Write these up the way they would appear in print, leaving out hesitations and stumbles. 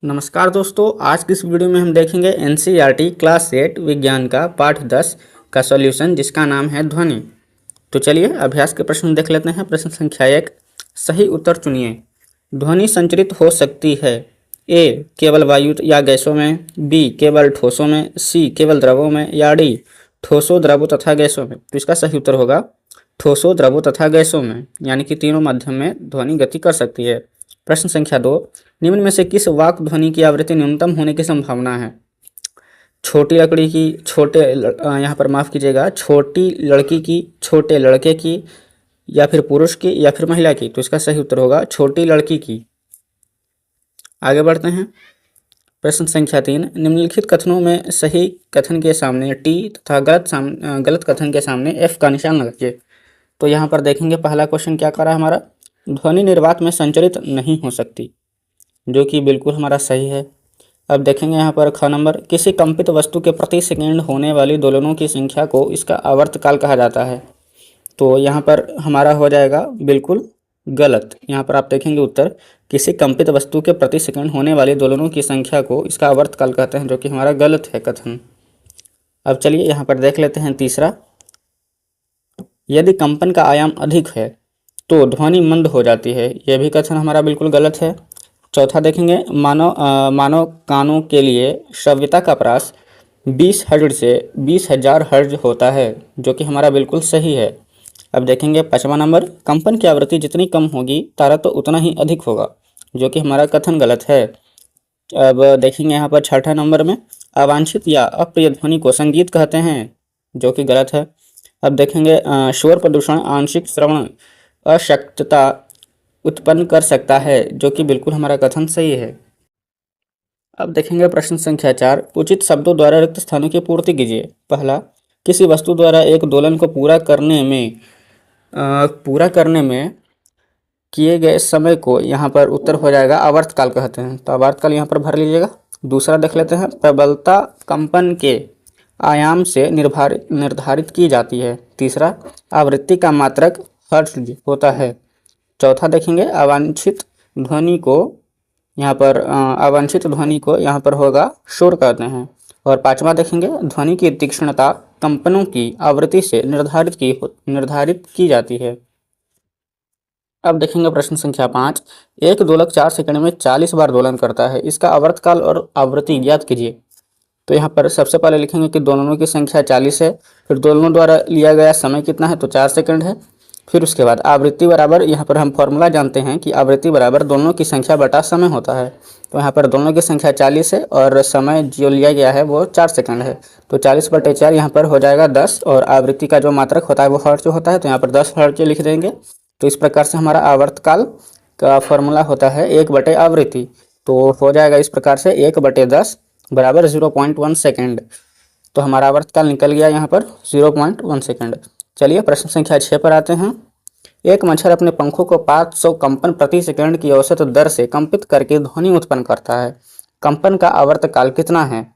नमस्कार दोस्तों, आज की इस वीडियो में हम देखेंगे एनसीईआरटी क्लास 8 विज्ञान का पाठ 10 का सॉल्यूशन जिसका नाम है ध्वनि। तो चलिए अभ्यास के प्रश्न देख लेते हैं। प्रश्न संख्या 1, सही उत्तर चुनिए। ध्वनि संचरित हो सकती है ए केवल वायु या गैसों में, बी केवल ठोसों में, सी केवल द्रवों में या डी ठोसों, द्रवों तथा गैसों में। तो इसका सही उत्तर होगा ठोसों, द्रवों तथा गैसों में, यानी कि तीनों माध्यम में ध्वनि गति कर सकती है। प्रश्न संख्या 2, निम्न में से किस वाक् ध्वनि की आवृत्ति न्यूनतम होने की संभावना है? छोटी लकड़ी की, यहाँ पर माफ़ कीजिएगा, छोटी लड़की की, छोटे लड़के की, या फिर पुरुष की, या फिर महिला की। तो इसका सही उत्तर होगा छोटी लड़की की। आगे बढ़ते हैं। प्रश्न संख्या 3, निम्नलिखित कथनों में सही कथन के सामने टी तथा गलत कथन के सामने एफ का निशान लगाइए। तो यहाँ पर देखेंगे पहला क्वेश्चन क्या कर रहा है हमारा, ध्वनि निर्वात में संचरित नहीं हो सकती, जो कि बिल्कुल हमारा सही है। अब देखेंगे यहाँ पर ख नंबर, किसी कंपित वस्तु के प्रति सेकेंड होने वाली दोलनों की संख्या को इसका आवर्तकाल कहा जाता है। तो यहाँ पर हमारा हो जाएगा बिल्कुल गलत। यहाँ पर आप देखेंगे उत्तर, किसी कंपित वस्तु के प्रति सेकेंड होने वाली दोलनों की संख्या को इसका आवर्तकाल कहते हैं, जो कि हमारा गलत है कथन। अब चलिए यहाँ पर देख लेते हैं तीसरा, यदि कंपन का आयाम अधिक है तो ध्वनि मंद हो जाती है। यह भी कथन हमारा बिल्कुल गलत है। चौथा देखेंगे, मानव कानों के लिए श्रव्यता का प्रास 20 हर्ट्ज से 20,000 हर्ट्ज होता है, जो कि हमारा बिल्कुल सही है। अब देखेंगे पाँचवा नंबर, कंपन की आवृत्ति जितनी कम होगी तारा तो उतना ही अधिक होगा, जो कि हमारा कथन गलत है। अब देखेंगे यहाँ पर छठा नंबर में, अवांछित या अप्रिय ध्वनि को संगीत कहते हैं, जो कि गलत है। अब देखेंगे शोर प्रदूषण आंशिक श्रवण अशक्तता उत्पन्न कर सकता है, जो कि बिल्कुल हमारा कथन सही है। अब देखेंगे प्रश्न संख्या 4, उचित शब्दों द्वारा रिक्त स्थानों की पूर्ति कीजिए। पहला, किसी वस्तु द्वारा एक दोलन को पूरा करने में किए गए समय को यहाँ पर उत्तर हो जाएगा आवर्तकाल कहते हैं। तो आवर्तकाल यहाँ पर भर लीजिएगा। दूसरा देख लेते हैं, प्रबलता कंपन के आयाम से निर्धारित की जाती है। तीसरा, आवृत्ति का मात्रक हर्ट्ज होता है। चौथा देखेंगे, अवांछित ध्वनि को यहाँ पर होगा शोर कहते हैं। और पांचवा देखेंगे, ध्वनि की तीक्ष्णता कंपनों की आवृत्ति से निर्धारित की जाती है। अब देखेंगे प्रश्न संख्या 5, एक दोलक 4 सेकंड में 40 बार दोलन करता है, इसका आवर्तकाल और आवृत्ति ज्ञात कीजिए। तो यहाँ पर सबसे पहले लिखेंगे कि दोलनों की संख्या 40 है, फिर दोलनों द्वारा लिया गया समय कितना है, तो 4 सेकंड है। फिर उसके बाद आवृत्ति बराबर, यहाँ पर हम फॉर्मूला जानते हैं कि आवृत्ति बराबर दोनों की संख्या बटा समय होता है। तो यहाँ पर दोनों की संख्या 40 है और समय जो लिया गया है वो 4 सेकंड है। तो 40/4 यहाँ पर हो जाएगा 10, और आवृत्ति का जो मात्रक होता है वो हर्ट्ज होता है, तो यहाँ पर 10 हर्ट्ज लिख देंगे। तो इस प्रकार से हमारा आवर्तकाल का फॉर्मूला होता है 1/आवृत्ति। तो हो जाएगा इस प्रकार से 1/10 बराबर 0.1 सेकेंड। तो हमारा आवर्तकाल निकल गया यहाँ पर 0.1 सेकेंड। चलिए प्रश्न संख्या 6 पर आते हैं। एक मच्छर अपने पंखों को 500 कंपन प्रति सेकंड की औसत दर से कंपित करके ध्वनि उत्पन्न करता है। कंपन का आवर्तकाल कितना है?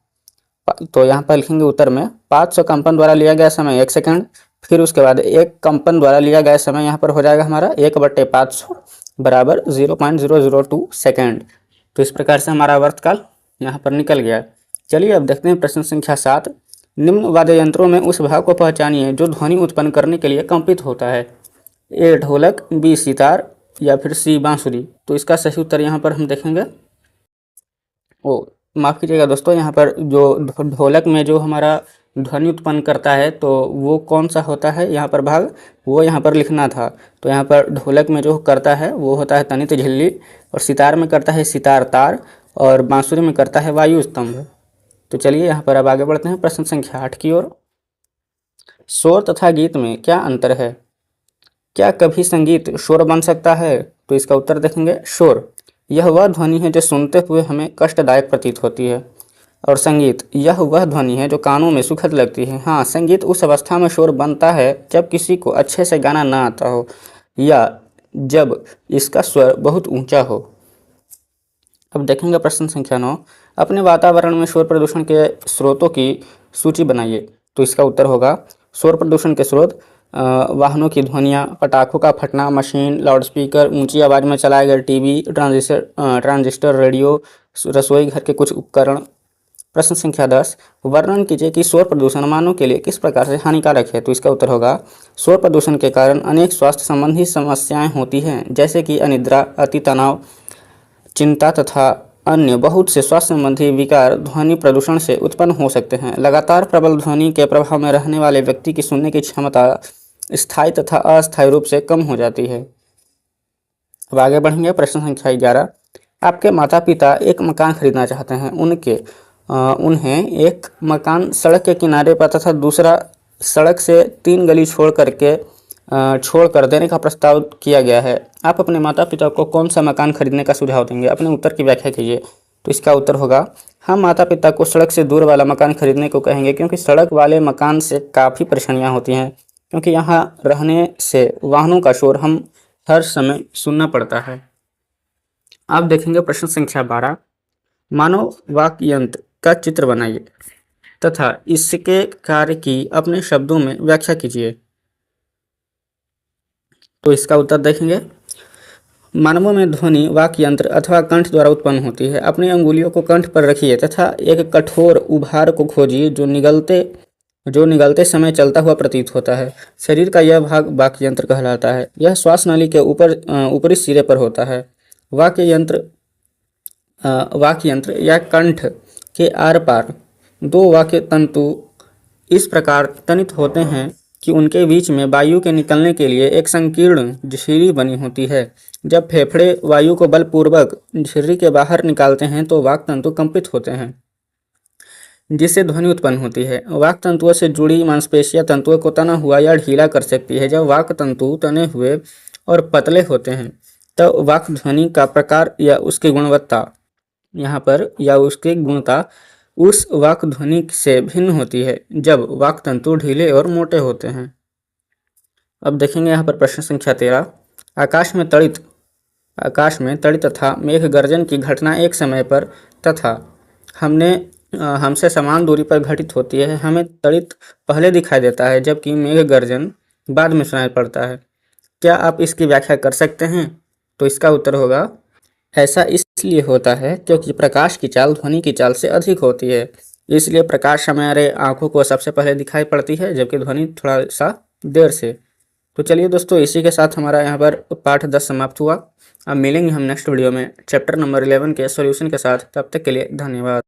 तो यहाँ पर लिखेंगे उत्तर में, 500 कंपन द्वारा लिया गया समय 1 सेकंड, फिर उसके बाद एक कंपन द्वारा लिया गया समय यहाँ पर हो जाएगा हमारा 1/500 बराबर 0.002 सेकेंड। तो इस प्रकार से हमारा आवर्तकाल यहाँ पर निकल गया। चलिए अब देखते हैं प्रश्न संख्या 7, निम्न वाद्य यंत्रों में उस भाग को पहचानिए जो ध्वनि उत्पन्न करने के लिए कंपित होता है। ए ढोलक, बी सितार, या फिर सी बांसुरी। तो इसका सही उत्तर यहाँ पर हम देखेंगे, माफ़ कीजिएगा दोस्तों, यहाँ पर जो ढोलक में जो हमारा ध्वनि उत्पन्न करता है तो वो कौन सा होता है यहाँ पर भाग, वो यहाँ पर लिखना था। तो यहाँ पर ढोलक में जो करता है वो होता है तनित झिल्ली, और सितार में करता है सितार तार, और बांसुरी में करता है वायु स्तंभ। तो चलिए यहाँ पर अब आगे बढ़ते हैं प्रश्न संख्या 8 की ओर। शोर तथा गीत में क्या अंतर है? क्या कभी संगीत शोर बन सकता है? तो इसका उत्तर देखेंगे, शोर यह वह ध्वनि है जो सुनते हुए हमें कष्टदायक प्रतीत होती है, और संगीत यह वह ध्वनि है जो कानों में सुखद लगती है। हाँ, संगीत उस अवस्था में शोर बनता है जब किसी को अच्छे से गाना ना आता हो, या जब इसका स्वर बहुत ऊंचा हो। अब देखेंगे प्रश्न संख्या 9, अपने वातावरण में शोर प्रदूषण के स्रोतों की सूची बनाइए। तो इसका उत्तर होगा, शोर प्रदूषण के स्रोत वाहनों की ध्वनियाँ, पटाखों का फटना, मशीन, लाउडस्पीकर, ऊंची आवाज़ में चलाए गए टीवी, ट्रांजिस्टर, रेडियो, रसोई घर के कुछ उपकरण। प्रश्न संख्या 10, वर्णन कीजिए कि शोर प्रदूषण मानव के लिए किस प्रकार से हानिकारक है। तो इसका उत्तर होगा, शोर प्रदूषण के कारण अनेक स्वास्थ्य संबंधी समस्याएं होती हैं, जैसे कि अनिद्रा, अति तनाव, चिंता तथा अन्य बहुत से स्वास्थ्य संबंधी विकार ध्वनि प्रदूषण से उत्पन्न हो सकते हैं। लगातार प्रबल ध्वनि के प्रभाव में रहने वाले व्यक्ति की सुनने की क्षमता स्थायी तथा अस्थायी रूप से कम हो जाती है। अब आगे बढ़ेंगे। प्रश्न संख्या 11, आपके माता पिता एक मकान खरीदना चाहते हैं। उन्हें एक मकान सड़क के किनारे पर तथा दूसरा सड़क से 3 गली छोड़ कर देने का प्रस्ताव किया गया है। आप अपने माता पिता को कौन सा मकान खरीदने का सुझाव देंगे? अपने उत्तर की व्याख्या कीजिए। तो इसका उत्तर होगा, हम माता पिता को सड़क से दूर वाला मकान खरीदने को कहेंगे, क्योंकि सड़क वाले मकान से काफ़ी परेशानियां होती हैं, क्योंकि यहाँ रहने से वाहनों का शोर हम हर समय सुनना पड़ता है। आप देखेंगे प्रश्न संख्या 12, मानव वाक् यंत्र का चित्र बनाइए तथा इसके कार्य की अपने शब्दों में व्याख्या कीजिए। तो इसका उत्तर देखेंगे, मानवों में ध्वनि वाक् यंत्र अथवा कंठ द्वारा उत्पन्न होती है। अपनी अंगुलियों को कंठ पर रखिए तथा एक कठोर उभार को खोजिए जो निगलते समय चलता हुआ प्रतीत होता है। शरीर का यह भाग वाक् यंत्र कहलाता है। यह श्वास नली के ऊपरी सिरे पर होता है। वाक्य यंत्र या कंठ के आर पार 2 वाक्य तंतु इस प्रकार तनित होते हैं कि उनके बीच में वायु के निकलने के लिए एक संकीर्ण झिर्री बनी होती है। जब फेफड़े वायु को बलपूर्वक झिर्री के बाहर निकालते हैं तो वाक् तंतु कंपित होते हैं, जिससे ध्वनि उत्पन्न होती है। वाक् तंतुओं से जुड़ी मांसपेशियां तंतुओं को तना हुआ या ढीला कर सकती है। जब वाक् तंतु तने हुए और पतले होते हैं तब वाक् ध्वनि का प्रकार या उसकी गुणता उस वाक् ध्वनि से भिन्न होती है जब वाक् तंतु ढीले और मोटे होते हैं। अब देखेंगे यहाँ पर प्रश्न संख्या 13, आकाश में तड़ित तथा मेघ गर्जन की घटना एक समय पर तथा हमसे समान दूरी पर घटित होती है। हमें तड़ित पहले दिखाई देता है जबकि मेघ गर्जन बाद में सुनाई पड़ता है। क्या आप इसकी व्याख्या कर सकते हैं? तो इसका उत्तर होगा, ऐसा इसलिए होता है क्योंकि प्रकाश की चाल ध्वनि की चाल से अधिक होती है, इसलिए प्रकाश हमारे आंखों को सबसे पहले दिखाई पड़ती है जबकि ध्वनि थोड़ा सा देर से। तो चलिए दोस्तों, इसी के साथ हमारा यहाँ पर पाठ 10 समाप्त हुआ। अब मिलेंगे हम नेक्स्ट वीडियो में चैप्टर नंबर 11 के सॉल्यूशन के साथ। तब तक के लिए धन्यवाद।